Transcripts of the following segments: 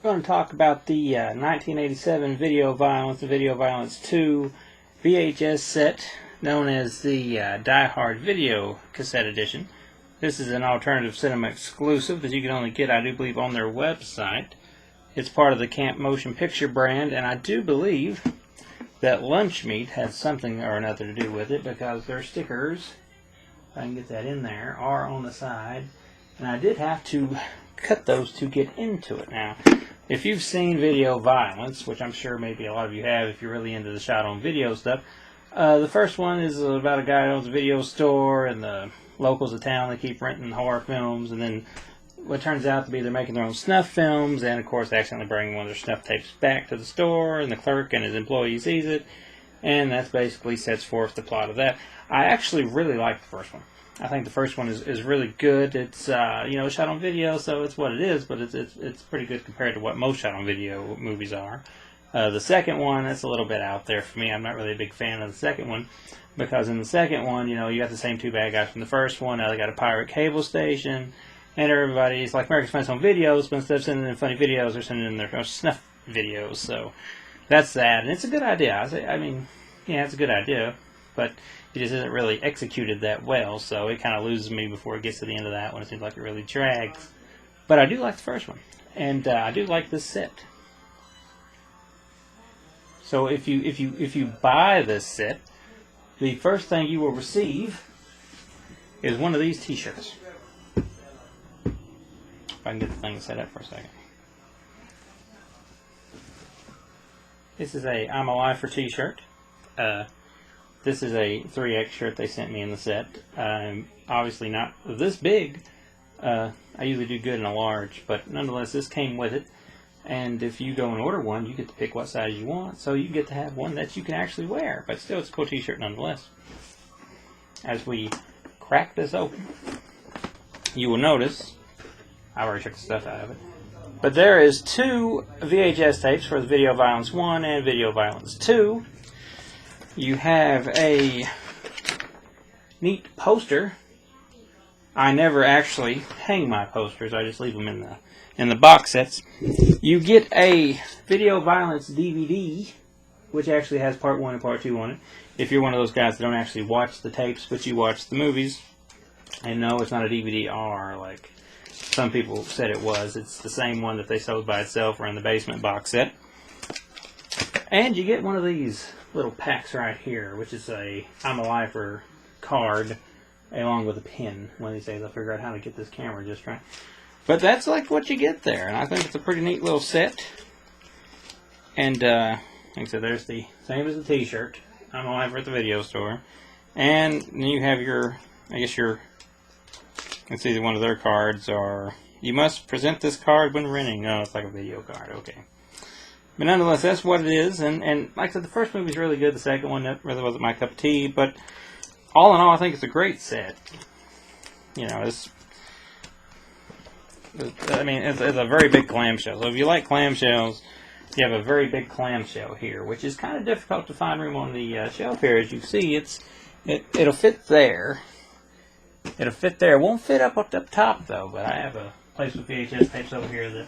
We're going to talk about the 1987 Video Violence and Video Violence 2 VHS set known as the Die Hard Video Cassette Edition. This is an alternative cinema exclusive that you can only get, I do believe, on their website. It's part of the Camp Motion Picture brand, and I do believe that Lunch Meat has something or another to do with it because their stickers, if I can get that in there, are on the side. And I did have to cut those to get into it. Now, if you've seen Video Violence, which I'm sure maybe a lot of you have if you're really into the shot on video stuff, the first one is about a guy who owns a video store and the locals of town that keep renting horror films, and then what turns out to be they're making their own snuff films, and of course they accidentally bring one of their snuff tapes back to the store, and the clerk and his employee sees it, and that basically sets forth the plot of that. I actually really like the first one. I think the first one is really good. It's shot on video, so it's what it is, but it's pretty good compared to what most shot on video movies are. The second one, that's a little bit out there for me. I'm not really a big fan of the second one, because in the second one, you got the same two bad guys from the first one. Now they got a pirate cable station, and everybody's like America's Funniest Home Videos, but instead of sending in funny videos, they're sending in their snuff videos. So that's that, and it's a good idea. I mean, yeah, it's a good idea, but it just isn't really executed that well, so it kind of loses me before it gets to the end of that one. It seems like it really drags. But I do like the first one, and I do like this set. So if you buy this set, the first thing you will receive is one of these T-shirts. If I can get the thing set up for a second. This is a I'm Alive for T-shirt. This is a 3X shirt they sent me in the set. Obviously not this big. I usually do good in a large, but nonetheless, this came with it. And if you go and order one, you get to pick what size you want, so you get to have one that you can actually wear. But still, it's a cool T-shirt nonetheless. As we crack this open, you will notice, I already took the stuff out of it, but there is two VHS tapes for the Video Violence 1 and Video Violence 2. You have a neat poster. I never actually hang my posters. I just leave them in the box sets. You get a Video Violence DVD, which actually has part 1 and part 2 on it. If you're one of those guys that don't actually watch the tapes, but you watch the movies, and no, it's not a DVD-R like some people said it was. It's the same one that they sold by itself or in the basement box set. And you get one of these little packs right here, which is a I'm Alive for card, along with a pin. One of these days I'll figure out how to get this camera just right. But that's like what you get there, and I think it's a pretty neat little set. And like I said, there's the same as the T-shirt. I'm Alive at the video store. And then you have let's see, one of their cards are, you must present this card when renting. Oh, it's like a video card, okay. But nonetheless, that's what it is, and like I said, the first movie is really good, the second one, that really wasn't my cup of tea, but all in all, I think it's a great set. It's a very big clamshell, so if you like clamshells, you have a very big clamshell here, which is kind of difficult to find room on the shelf here. As you see, it'll fit there. It'll fit there. It won't fit up top, though, but I have a place with VHS tapes over here that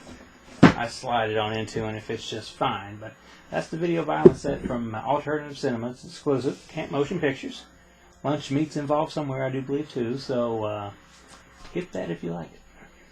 I slide it on into, and it fits just fine. But that's the Video Violence set from Alternative Cinema. It's exclusive. Camp Motion Pictures. Lunch Meat's involved somewhere, I do believe, too. So get that if you like it.